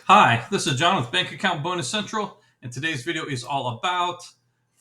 Hi, this is John with Bank Account Bonus Central, and today's video is all about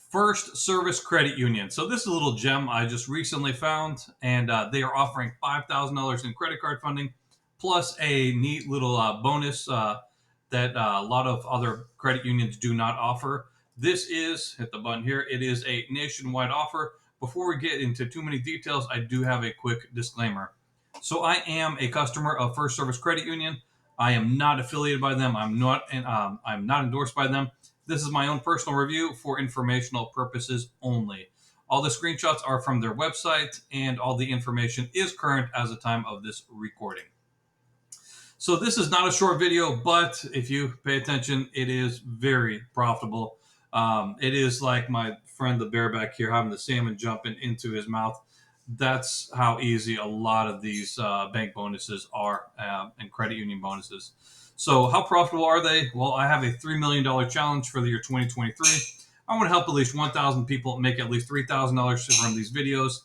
First Service Credit Union. So this is a little gem I just recently found, and they are offering $5,000 in credit card funding, plus a neat little bonus that a lot of other credit unions do not offer. This is, hit the button here, it is a nationwide offer. Before we get into too many details, I do have a quick disclaimer. So I am a customer of First Service Credit Union. I am not affiliated by them. I'm not endorsed by them. This is my own personal review for informational purposes only. All the screenshots are from their website, and all the information is current as the time of this recording. So this is not a short video, but if you pay attention, it is very profitable. It is like my friend the bareback here having the salmon jumping into his mouth. That's how easy a lot of these bank bonuses are and credit union bonuses. So how profitable are they? Well, I have a $3 million challenge for the year 2023. I want to help at least 1,000 people make at least $3,000 from these videos.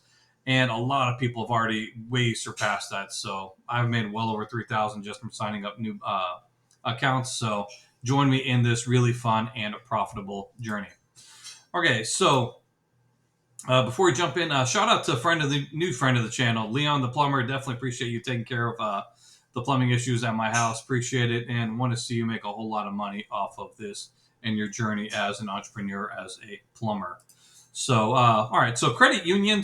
And a lot of people have already way surpassed that. So I've made well over 3,000 just from signing up new accounts. So join me in this really fun and profitable journey. Okay, so before we jump in, shout out to new friend of the channel, Leon the plumber. Definitely appreciate you taking care of the plumbing issues at my house. Appreciate it, and want to see you make a whole lot of money off of this and your journey as an entrepreneur, as a plumber. So, all right. So, credit union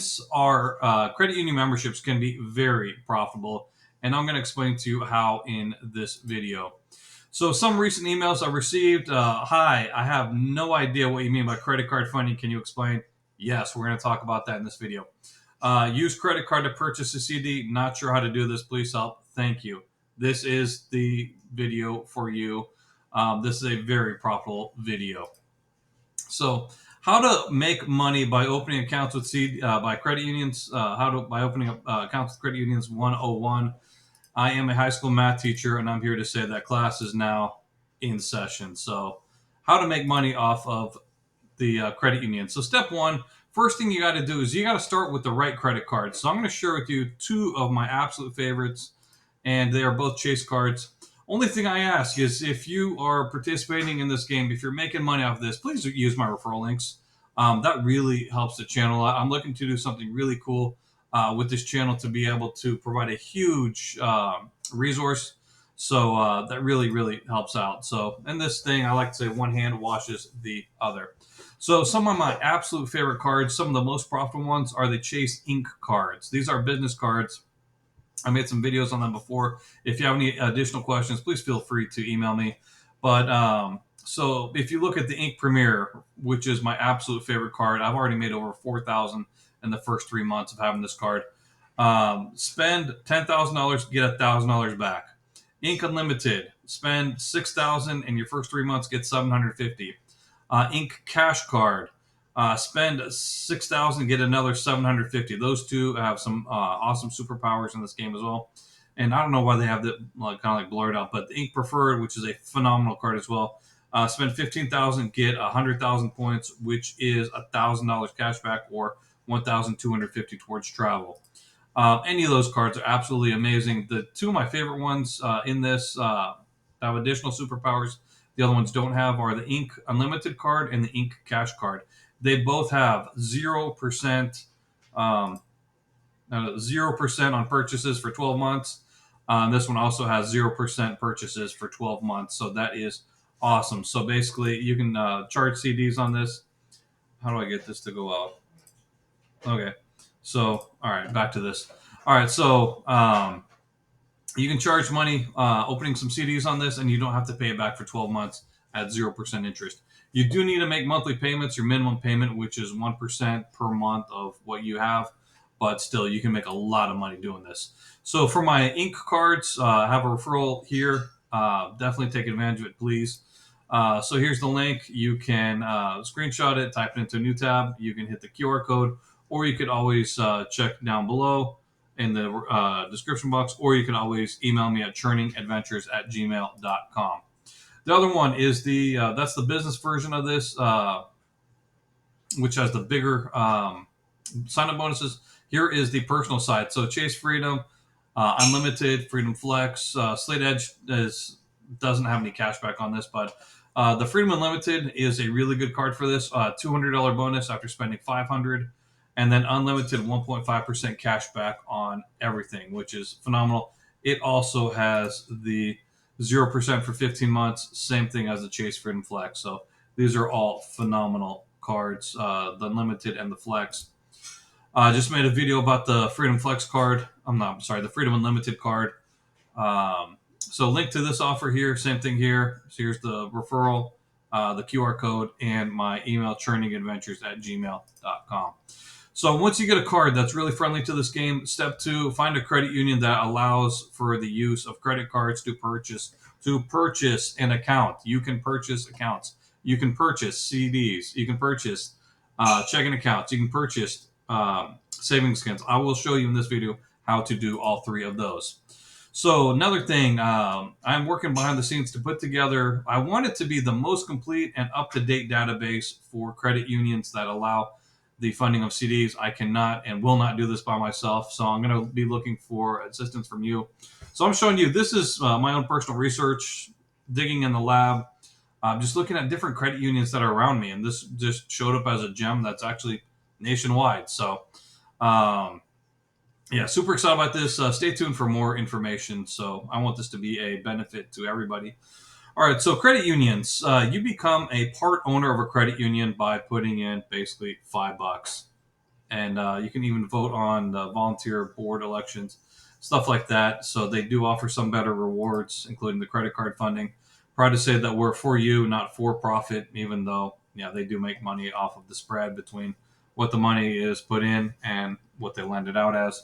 memberships can be very profitable, and I'm going to explain to you how in this video. So, some recent emails I received. Hi, I have no idea what you mean by credit card funding. Can you explain? Yes, we're going to talk about that in this video. Use credit card to purchase a CD. Not sure how to do this. Please help. Thank you. This is the video for you. This is a very profitable video. So, how to make money by opening accounts with by credit unions? By opening up accounts with credit unions 101. I am a high school math teacher, and I'm here to say that class is now in session. So, how to make money off of the credit union. So, step one, first thing you got to do is you got to start with the right credit card. So, I'm going to share with you two of my absolute favorites, and they are both Chase cards. Only thing I ask is if you are participating in this game, if you're making money off of this, please use my referral links. That really helps the channel. I'm looking to do something really cool with this channel to be able to provide a huge resource. So that really, really helps out. So in this thing, I like to say one hand washes the other. So some of my absolute favorite cards, some of the most profitable ones are the Chase Inc. cards. These are business cards. I made some videos on them before. If you have any additional questions, please feel free to email me. But so if you look at the Ink Premier, which is my absolute favorite card, I've already made over 4,000 in the first 3 months of having this card. Spend $10,000, get $1,000 back. Ink Unlimited, spend 6,000 in your first 3 months, get 750. Ink Cash Card, spend 6,000, get another 750. Those two have some awesome superpowers in this game as well. And I don't know why they have that kind of like blurred out, but the Ink Preferred, which is a phenomenal card as well. Spend 15,000, get 100,000 points, which is $1,000 cash back or 1,250 towards travel. Any of those cards are absolutely amazing. The two of my favorite ones in this have additional superpowers. The other ones don't have are the Ink Unlimited card and the Ink Cash card. They both have 0%, 0% on purchases for 12 months. This one also has 0% purchases for 12 months. So that is awesome. So basically, you can charge CDs on this. How do I get this to go out? Okay. So, all right, back to this. All right. So, you can charge money opening some CDs on this, and you don't have to pay it back for 12 months at 0% interest. You do need to make monthly payments, your minimum payment, which is 1% per month of what you have, but still, you can make a lot of money doing this. So for my Ink cards, I have a referral here. Definitely take advantage of it, please. So here's the link. You can screenshot it, type it into a new tab. You can hit the QR code, or you could always check down below in the description box, or you can always email me at churningadventures@gmail.com. The other one is that's the business version of this, which has the bigger sign-up bonuses. Here is the personal side. So Chase Freedom, Unlimited, Freedom Flex, Slate Edge is doesn't have any cash back on this, but the Freedom Unlimited is a really good card for this. $200 bonus after spending $500, and then unlimited 1.5% cash back on everything, which is phenomenal. It also has the 0% for 15 months, same thing as the Chase Freedom Flex. So these are all phenomenal cards, the Unlimited and the Flex. I just made a video about the Freedom Flex card. I'm sorry, the Freedom Unlimited card. So link to this offer here, same thing here. So here's the referral, the QR code, and my email, churningadventures@gmail.com. So once you get a card that's really friendly to this game, step 2, find a credit union that allows for the use of credit cards to purchase an account. You can purchase accounts. You can purchase CDs. You can purchase checking accounts. You can purchase savings accounts. I will show you in this video how to do all 3 of those. So another thing, I'm working behind the scenes to put together, I want it to be the most complete and up-to-date database for credit unions that allow the funding of CDs. I cannot and will not do this by myself, so I'm going to be looking for assistance from you. So I'm showing you, this is my own personal research, digging in the lab, just looking at different credit unions that are around me, and this just showed up as a gem that's actually nationwide. So yeah, super excited about this. Stay tuned for more information. So I want this to be a benefit to everybody. All right, so credit unions. You become a part owner of a credit union by putting in basically $5. And you can even vote on the volunteer board elections, stuff like that. So they do offer some better rewards, including the credit card funding. Proud to say that we're for you, not for profit, even though, yeah, they do make money off of the spread between what the money is put in and what they lend it out as.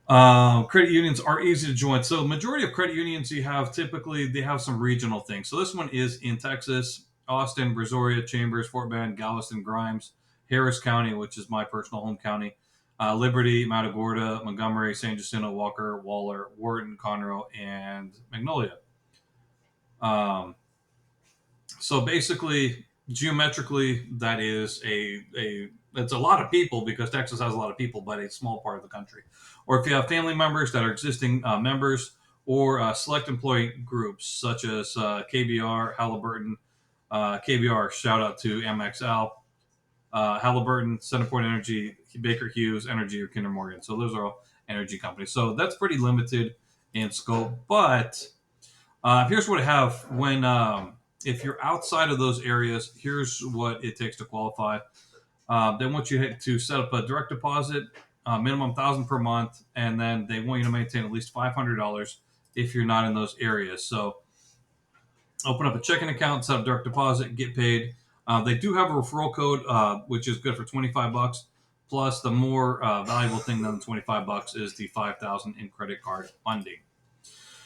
Credit unions are easy to join. So majority of credit unions you have, typically they have some regional things. So this one is in Texas, Austin, Brazoria, Chambers, Fort Bend, Galveston, Grimes, Harris County, which is my personal home county, Liberty, Matagorda, Montgomery, San Jacinto, Walker, Waller, Wharton, Conroe, and Magnolia. So basically, geometrically, that is it's a lot of people because Texas has a lot of people, but a small part of the country. Or if you have family members that are existing members, or select employee groups such as KBR, Halliburton, KBR, shout out to MXL, Halliburton, CenterPoint Energy, Baker Hughes Energy, or Kinder Morgan. So those are all energy companies. So that's pretty limited in scope. But here's what I have when if you're outside of those areas. Here's what it takes to qualify. They want you to set up a direct deposit, minimum $1,000 per month, and then they want you to maintain at least $500 if you're not in those areas. So open up a checking account, set up direct deposit, get paid. They do have a referral code, which is good for $25. Plus, the more valuable thing than the $25 is the $5,000 in credit card funding.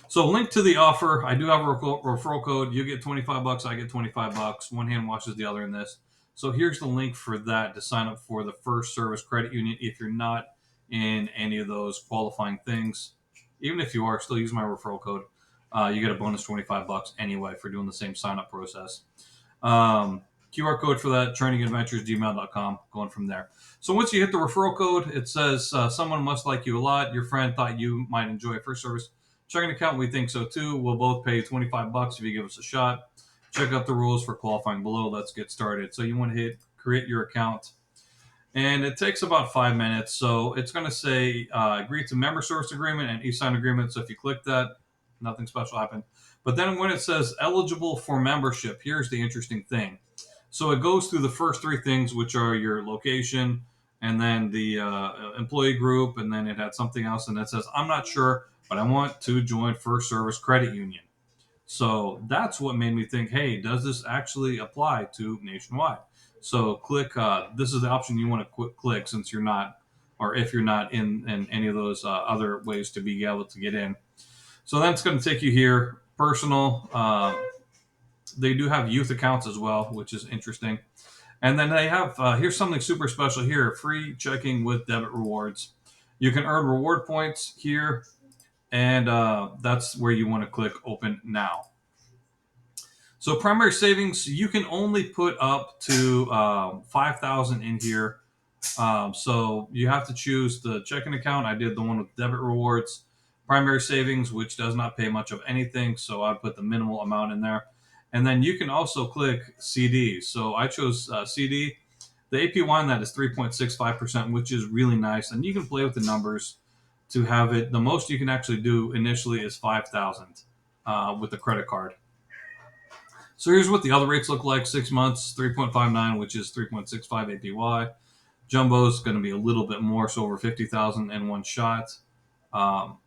So link to the offer. I do have a referral code. You get $25. I get $25. One hand washes the other in this. So here's the link for that to sign up for the First Service Credit Union. If you're not in any of those qualifying things, even if you are, still use my referral code. You get a bonus $25 anyway for doing the same sign up process. QR code for that, churningadventures@gmail.com, going from there. So once you hit the referral code, it says someone must like you a lot. Your friend thought you might enjoy a First Service checking account. We think so too. We'll both pay $25 if you give us a shot. Check out the rules for qualifying below. Let's get started. So you want to hit create your account, and it takes about 5 minutes. So it's going to say agree to member service agreement and e-sign agreement. So if you click that, nothing special happened. But then when it says eligible for membership, here's the interesting thing. So it goes through the first 3 things, which are your location, and then the employee group, and then it had something else, and it says, I'm not sure, but I want to join First Service Credit Union. So that's what made me think, hey, does this actually apply to nationwide? So click, this is the option you want to click since you're not, or if you're not in any of those other ways to be able to get in. So that's going to take you here, personal. They do have youth accounts as well, which is interesting. And then they have, here's something super special here, free checking with debit rewards. You can earn reward points here, and that's where you want to click open now. So primary savings, you can only put up to $5,000 in here. So you have to choose the checking account. I did the one with debit rewards. primary savings, which does not pay much of anything. So I put the minimal amount in there. And then you can also click CD. So I chose CD. The APY on that is 3.65%, which is really nice. And you can play with the numbers to have it. The most you can actually do initially is 5,000 with the credit card. So here's what the other rates look like. 6 months, 3.59, which is 3.65 APY. Jumbo is going to be a little bit more, so over 50,000 in one shot. Um,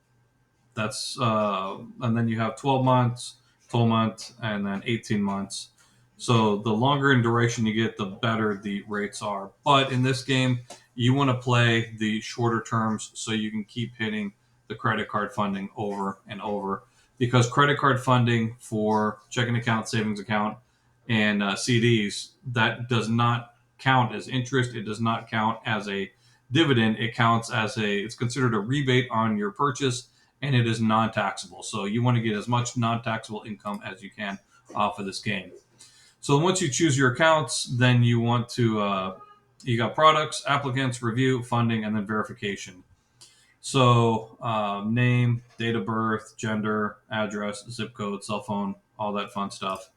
and then you have 12 months, 12 months, and then 18 months. So the longer in duration you get, the better the rates are. But in this game, you want to play the shorter terms so you can keep hitting the credit card funding over and over. Because credit card funding for checking account, savings account, and CDs, that does not count as interest. It does not count as a dividend. It counts as it's considered a rebate on your purchase, and it is non-taxable. So you want to get as much non-taxable income as you can off of this game. So once you choose your accounts, then you want to you got products, applicants, review, funding, and then verification. So name, date of birth, gender, address, zip code, cell phone, all that fun stuff.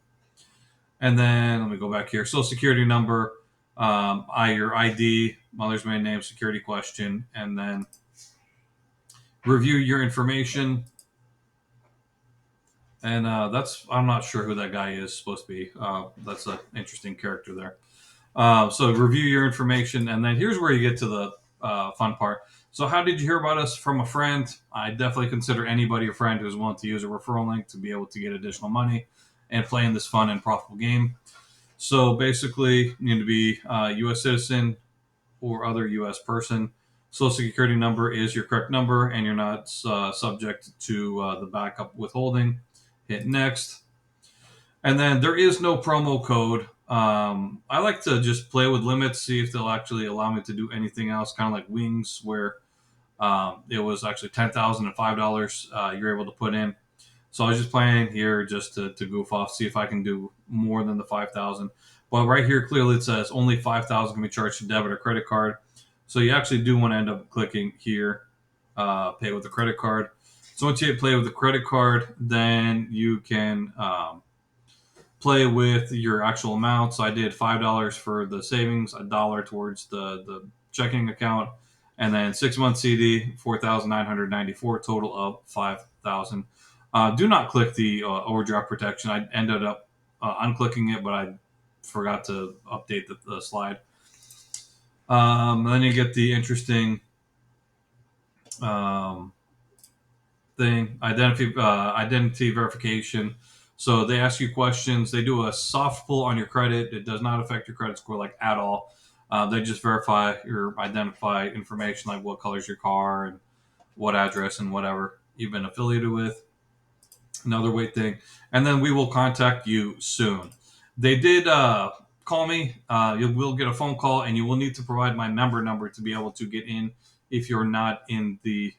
And then let me go back here. Social security number, your ID, mother's maiden name, security question, and then review your information. And I'm not sure who that guy is supposed to be. That's an interesting character there. So review your information, and then here's where you get to the fun part. So how did you hear about us? From a friend. I definitely consider anybody a friend who's willing to use a referral link to be able to get additional money and play in this fun and profitable game. So basically, you need to be a U.S. citizen or other U.S. person. Social security number is your correct number, and you're not subject to the backup withholding. Hit next. And then there is no promo code. I like to just play with limits, see if they'll actually allow me to do anything else, kind of like Wings, where it was actually $10,000 and $5 you're able to put in. So I was just playing here just to goof off, see if I can do more than the 5,000. But right here, clearly it says only 5,000 can be charged to debit or credit card. So you actually do want to end up clicking here, pay with a credit card. So once you hit play with the credit card, then you can play with your actual amount. So I did $5 for the savings, $1 towards the checking account, and then 6 month CD, 4,994, total of 5,000. Do not click the overdraft protection. I ended up unclicking it, but I forgot to update the slide. Then you get the interesting thing, identity verification. So they ask you questions. They do a soft pull on your credit. It does not affect your credit score like at all. They just verify your identify information, like what color's your car and what address and whatever you've been affiliated with. Another weight thing. And then we will contact you soon. They did call me. You will get a phone call, and you will need to provide my member number to be able to get in if you're not in the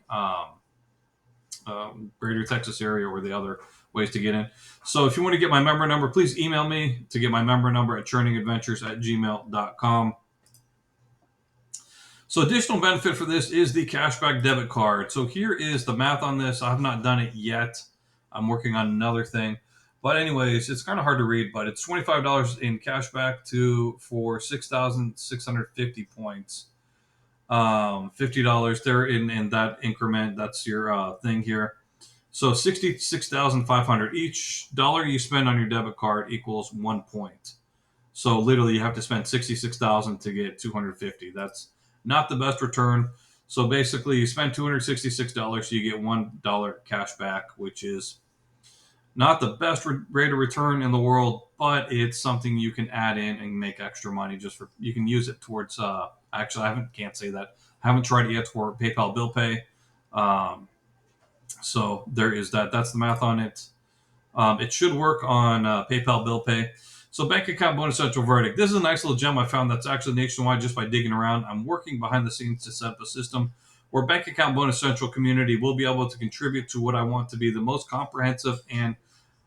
greater Texas area or the other ways to get in. So if you want to get my member number, please email me to get my member number at churningadventures@gmail.com. So additional benefit for this is the cashback debit card. So here is the math on this. I have not done it yet. I'm working on another thing. But anyways, it's kind of hard to read, but it's $25 in cashback for 6,650 points. $50 there in that increment. That's your thing here. So 66,500. Each dollar you spend on your debit card equals 1 point. So literally, you have to spend 66,000 to get 250. That's not the best return. So basically, you spend $266, you get $1 cash back, which is not the best rate of return in the world, but it's something you can add in and make extra money. You can use it towards. Actually, can't say that. I haven't tried it yet for PayPal bill pay. So there is that. That's the math on it. It should work on PayPal bill pay. So bank account bonus central verdict. This is a nice little gem I found that's actually nationwide just by digging around. I'm working behind the scenes to set up a system where bank account bonus central community will be able to contribute to what I want to be the most comprehensive and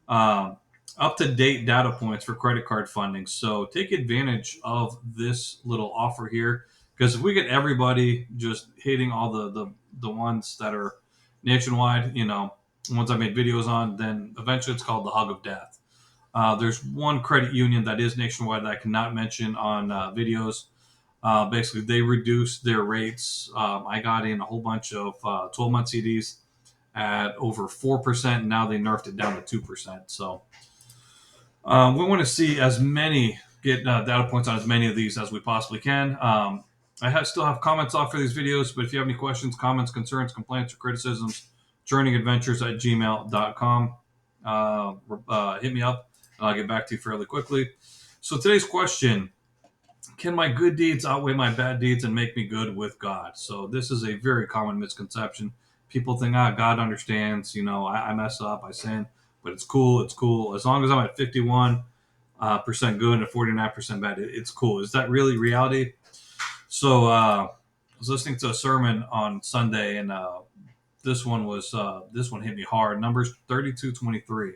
up-to-date data points for credit card funding. So take advantage of this little offer here, because if we get everybody just hitting all the ones that are nationwide, ones I made videos on, then eventually it's called the Hug of Death. There's one credit union that is nationwide that I cannot mention on videos. Basically, they reduced their rates. I got in a whole bunch of 12-month CDs at over 4%. Now they nerfed it down to 2%. So we want to see as many get data points on as many of these as we possibly can. Still have comments off for these videos, but if you have any questions, comments, concerns, complaints, or criticisms, journeyadventures@gmail.com. Hit me up, and I'll get back to you fairly quickly. So today's question: can my good deeds outweigh my bad deeds and make me good with God? So this is a very common misconception. People think, God understands. I mess up, I sin, but it's cool. It's cool as long as I'm at 51% good and 49% bad. It's cool. Is that really reality? So I was listening to a sermon on Sunday, and this one hit me hard. Numbers 32:23.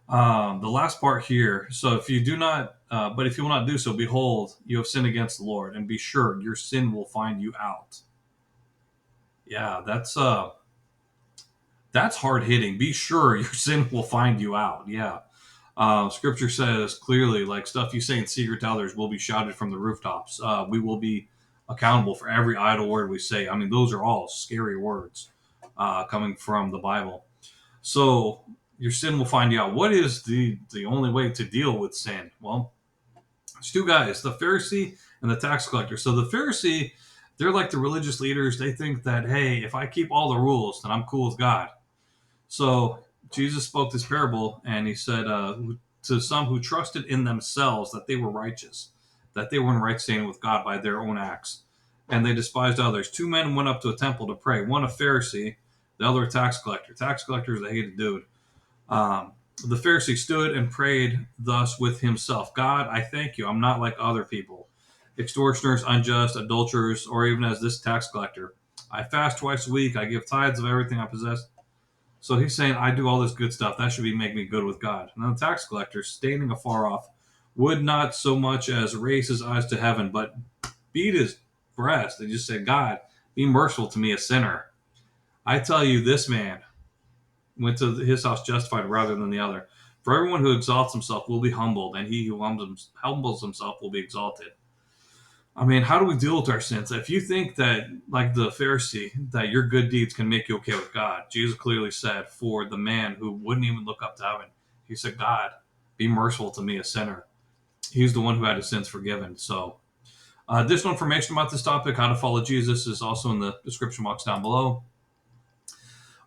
The last part here. So if you do not, but if you will not do so, behold, you have sinned against the Lord, and be sure your sin will find you out. Yeah, that's hard hitting. Be sure your sin will find you out. Yeah. Scripture says clearly, like, stuff you say in secret to others will be shouted from the rooftops. We will be accountable for every idle word we say. I mean, those are all scary words coming from the Bible. So your sin will find you out. What is the only way to deal with sin? Well, there's two guys, the Pharisee and the tax collector. So the Pharisee, they're like the religious leaders. They think that, hey, if I keep all the rules, then I'm cool with God. So Jesus spoke this parable, and he said to some who trusted in themselves that they were righteous, that they were in right standing with God by their own acts, and they despised others. Two men went up to a temple to pray, one a Pharisee, the other a tax collector. Tax collector is a hated dude. The Pharisee stood and prayed thus with himself: God, I thank you. I'm not like other people, extortioners, unjust, adulterers, or even as this tax collector. I fast twice a week. I give tithes of everything I possess. So he's saying, I do all this good stuff. That should make me good with God. And the tax collector, standing afar off, would not so much as raise his eyes to heaven, but beat his breast and just said, God, be merciful to me, a sinner. I tell you, this man went to his house justified rather than the other. For everyone who exalts himself will be humbled, and he who humbles himself will be exalted. I mean, how do we deal with our sins? If you think that, like the Pharisee, that your good deeds can make you okay with God, Jesus clearly said for the man who wouldn't even look up to heaven, he said, God, be merciful to me, a sinner. He's the one who had his sins forgiven. So additional information about this topic, how to follow Jesus, is also in the description box down below.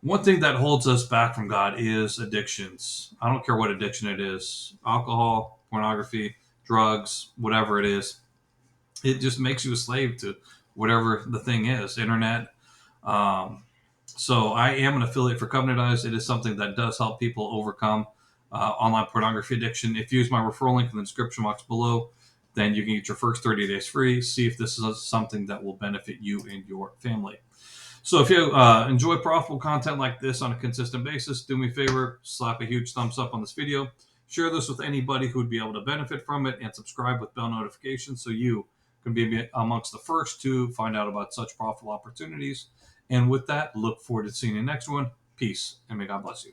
One thing that holds us back from God is addictions. I don't care what addiction it is: alcohol, pornography, drugs, whatever it is. It just makes you a slave to whatever the thing is, internet. So I am an affiliate for Covenant Eyes. It is something that does help people overcome online pornography addiction. If you use my referral link in the description box below, then you can get your first 30 days free. See if this is something that will benefit you and your family. So if you enjoy profitable content like this on a consistent basis, do me a favor, slap a huge thumbs up on this video. Share this with anybody who would be able to benefit from it, and subscribe with bell notifications so you can be amongst the first to find out about such profitable opportunities. And with that, look forward to seeing you next one. Peace, and may God bless you.